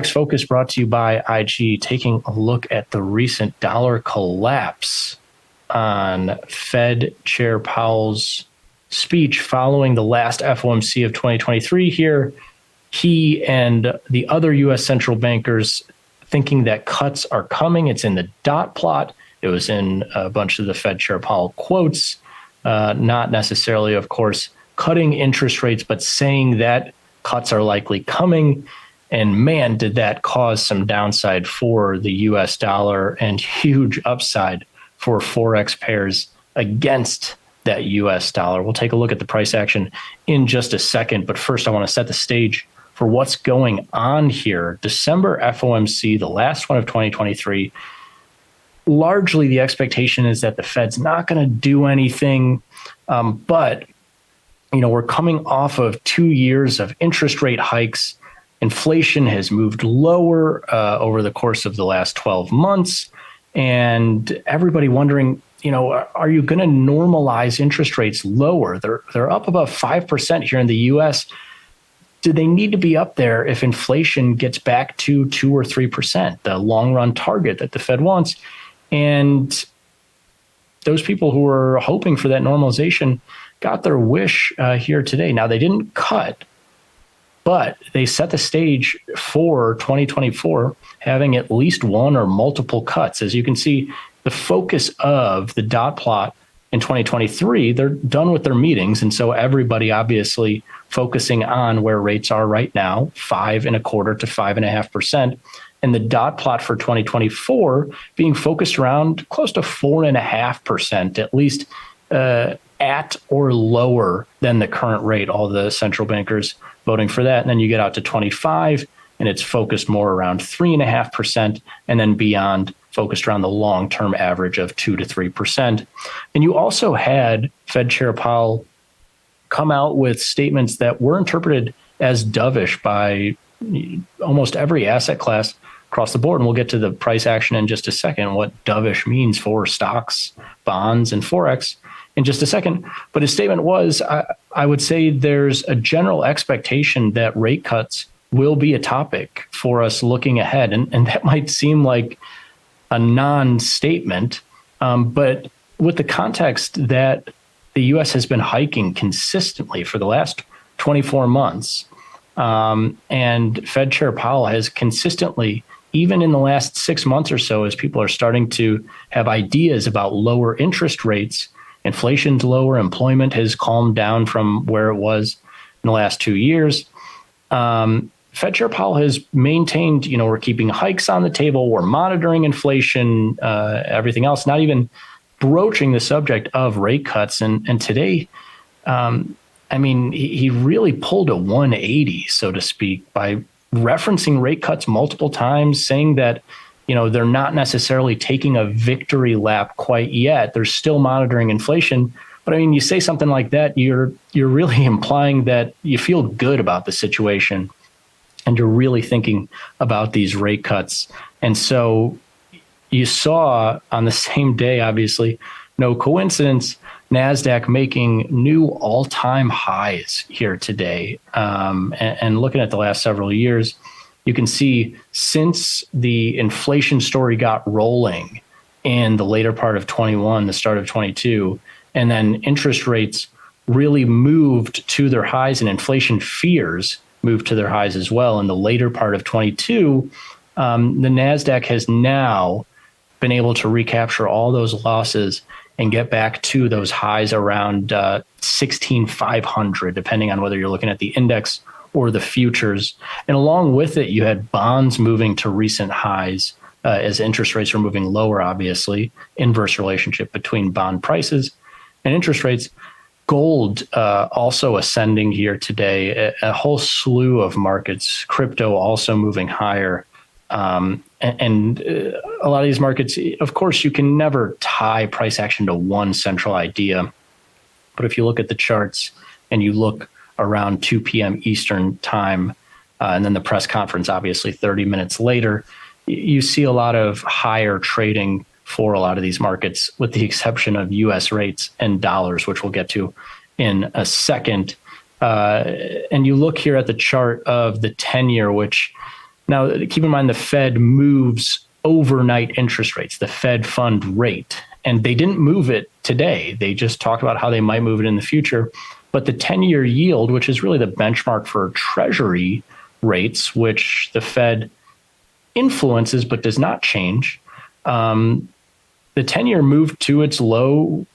Forex Focus brought to you by IG, taking a look at the recent dollar collapse on Fed Chair Powell's speech following the last FOMC of 2023 here. He and the other U.S. central bankers thinking that cuts are coming. It's in the dot plot. It was in a bunch of the Fed Chair Powell quotes, not necessarily, of course, cutting interest rates, but saying that cuts are likely coming. And man, did that cause some downside for the U.S. dollar and huge upside for Forex pairs against that U.S. dollar. We'll take a look at the price action in just a second. But first, I want to set the stage for what's going on here. December FOMC, the last one of 2023. Largely, the expectation is that the Fed's not going to do anything. But, we're coming off of 2 years of interest rate hikes. Inflation has moved lower over the course of the last 12 months. And everybody wondering, are you going to normalize interest rates lower? They're up about 5% here in the U.S. Do they need to be up there if inflation gets back to 2 or 3%, the long run target that the Fed wants? And those people who were hoping for that normalization got their wish here today. Now, they didn't cut, but they set the stage for 2024 having at least one or multiple cuts. As you can see, the focus of the dot plot in 2023, they're done with their meetings. And so everybody obviously focusing on where rates are right now, 5.25% to 5.5%. And the dot plot for 2024 being focused around close to 4.5%, at least at or lower than the current rate. All the central bankers voting for that. And then you get out to 25 and it's focused more around 3.5%, and then beyond focused around the long-term average of 2 to 3%. And you also had Fed Chair Powell come out with statements that were interpreted as dovish by almost every asset class across the board. And we'll get to the price action in just a second, what dovish means for stocks, bonds, and Forex in just a second. But his statement was, I would say there's a general expectation that rate cuts will be a topic for us looking ahead. And that might seem like a non-statement, but with the context that the U.S. has been hiking consistently for the last 24 months, and Fed Chair Powell has consistently, even in the last 6 months or so, as people are starting to have ideas about lower interest rates, inflation's lower, employment has calmed down from where it was in the last 2 years. Fed Chair Powell has maintained, we're keeping hikes on the table, we're monitoring inflation, everything else, not even broaching the subject of rate cuts. And today, he really pulled a 180, so to speak, by referencing rate cuts multiple times, saying that, they're not necessarily taking a victory lap quite yet. They're still monitoring inflation. But you say something like that, you're really implying that you feel good about the situation and you're really thinking about these rate cuts. And so you saw on the same day, obviously, no coincidence, Nasdaq making new all-time highs here today. And looking at the last several years, you can see since the inflation story got rolling in the later part of 21, the start of 22, and then interest rates really moved to their highs and inflation fears moved to their highs as well in the later part of 22, the Nasdaq has now been able to recapture all those losses and get back to those highs around 16,500, depending on whether you're looking at the index or the futures. And along with it, you had bonds moving to recent highs as interest rates are moving lower, obviously, inverse relationship between bond prices and interest rates. Gold also ascending here today, a whole slew of markets, crypto also moving higher. And a lot of these markets, of course, you can never tie price action to one central idea. But if you look at the charts and you look around 2 p.m. Eastern time, and then the press conference, obviously 30 minutes later, you see a lot of higher trading for a lot of these markets, with the exception of U.S. rates and dollars, which we'll get to in a second. And you look here at the chart of the 10-year, which Now, keep in mind the Fed moves overnight interest rates, the Fed fund rate, and they didn't move it today. They just talked about how they might move it in the future. But the 10-year yield, which is really the benchmark for Treasury rates, which the Fed influences but does not change, the 10-year moved to its low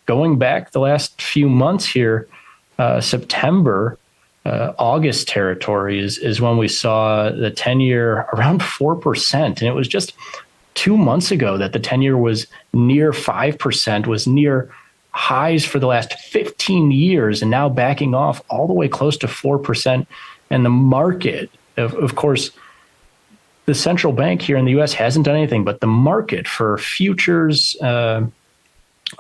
going back the last few months here. September, August territory is when we saw the 10-year around 4%. And it was just 2 months ago that the 10-year was near 5%, was near highs for the last 15 years, and now backing off all the way close to 4%. And the market, of course, the central bank here in the U.S. hasn't done anything, but the market for futures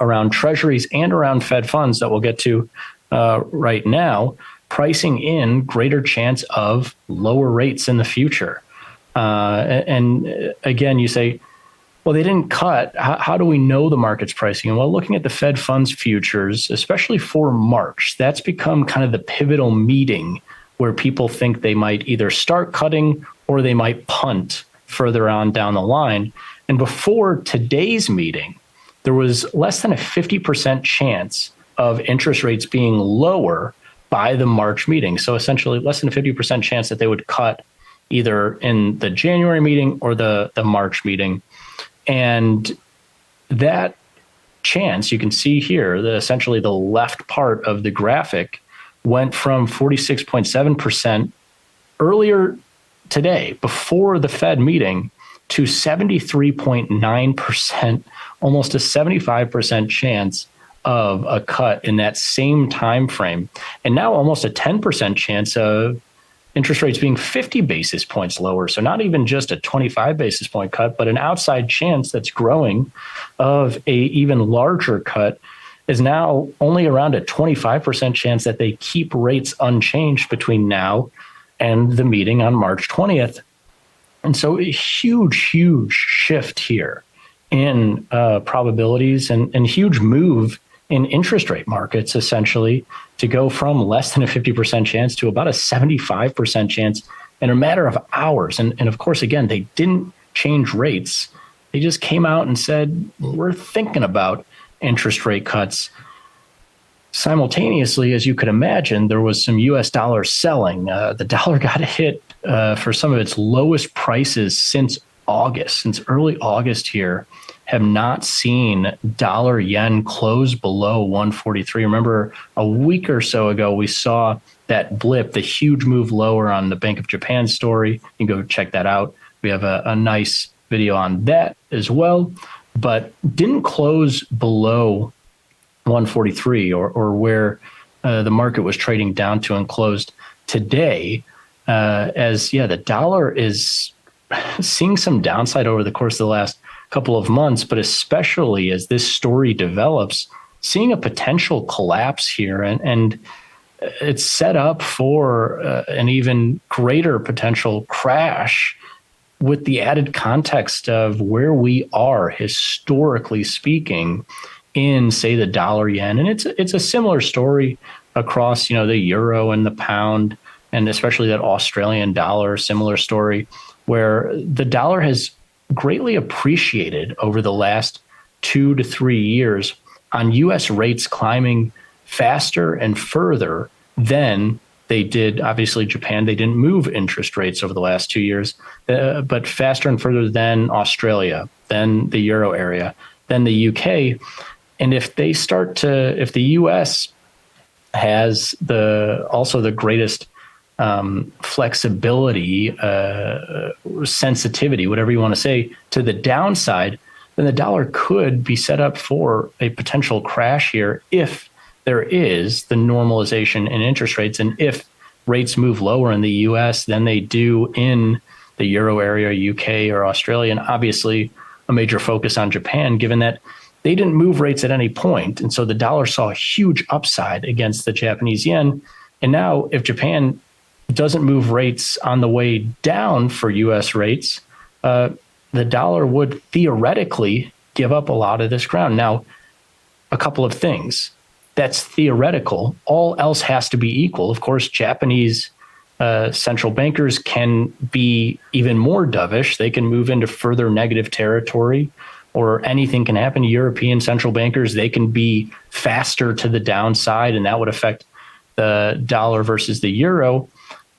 around treasuries and around Fed funds that we'll get to right now, pricing in greater chance of lower rates in the future. And again, you say, well, they didn't cut. How do we know the market's pricing? And well, looking at the Fed funds futures, especially for March, that's become kind of the pivotal meeting where people think they might either start cutting or they might punt further on down the line. And before today's meeting, there was less than a 50% chance of interest rates being lower by the March meeting. So essentially less than a 50% chance that they would cut either in the January meeting or the March meeting. And that chance, you can see here, that essentially the left part of the graphic went from 46.7% earlier today, before the Fed meeting, to 73.9%, almost a 75% chance of a cut in that same time frame. And now almost a 10% chance of interest rates being 50 basis points lower. So not even just a 25 basis point cut, but an outside chance that's growing of a even larger cut is now only around a 25% chance that they keep rates unchanged between now and the meeting on March 20th. And so a huge, huge shift here in probabilities and huge move in interest rate markets, essentially, to go from less than a 50% chance to about a 75% chance in a matter of hours. And of course, again, they didn't change rates. They just came out and said, we're thinking about interest rate cuts. Simultaneously, as you could imagine, there was some US dollar selling. The dollar got hit for some of its lowest prices since August, since early August here. Have not seen dollar yen close below 143. Remember, a week or so ago, we saw that blip, the huge move lower on the Bank of Japan story. You can go check that out. We have a nice video on that as well, but didn't close below 143 or where the market was trading down to and closed today. The dollar is seeing some downside over the course of the last couple of months, but especially as this story develops, seeing a potential collapse here, and it's set up for an even greater potential crash with the added context of where we are historically speaking in, say, the dollar yen. And it's a similar story across, the euro and the pound, and especially that Australian dollar, similar story, where the dollar has greatly appreciated over the last 2 to 3 years on U.S. rates climbing faster and further than they did. Obviously, Japan, they didn't move interest rates over the last 2 years, but faster and further than Australia, than the euro area, than the UK. And if the U.S. has also the greatest flexibility, sensitivity, whatever you want to say, to the downside, then the dollar could be set up for a potential crash here if there is the normalization in interest rates, and if rates move lower in the U.S. than they do in the euro area, UK, or Australia. And obviously a major focus on Japan, given that they didn't move rates at any point. And so the dollar saw a huge upside against the Japanese yen. And now if Japan doesn't move rates on the way down for U.S. rates, the dollar would theoretically give up a lot of this ground. Now, a couple of things. That's theoretical. All else has to be equal. Of course, Japanese central bankers can be even more dovish. They can move into further negative territory, or anything can happen. European central bankers, they can be faster to the downside, and that would affect the dollar versus the euro.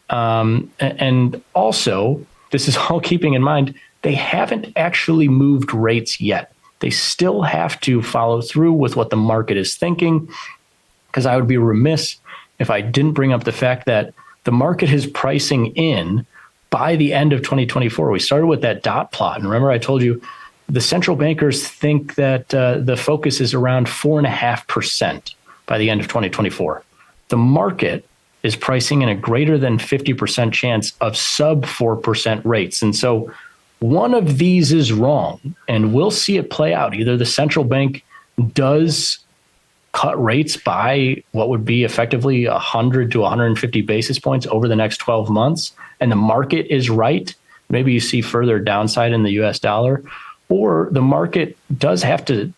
And also, this is all keeping in mind, they haven't actually moved rates yet. They still have to follow through with what the market is thinking, because I would be remiss if I didn't bring up the fact that the market is pricing in by the end of 2024. We started with that dot plot. And remember, I told you the central bankers think that the focus is around 4.5% by the end of 2024. The market is pricing in a greater than 50% chance of sub 4% rates. And so one of these is wrong, and we'll see it play out. Either the central bank does cut rates by what would be effectively 100 to 150 basis points over the next 12 months, and the market is right. Maybe you see further downside in the US dollar, or the market does have to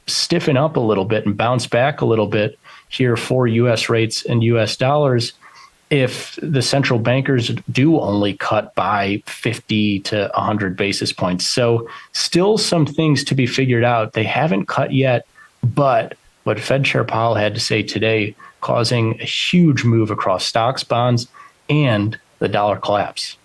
stiffen up a little bit and bounce back a little bit here for US rates and US dollars if the central bankers do only cut by 50 to 100 basis points. So still some things to be figured out. They haven't cut yet, but what Fed Chair Powell had to say today, causing a huge move across stocks, bonds, and the dollar collapse.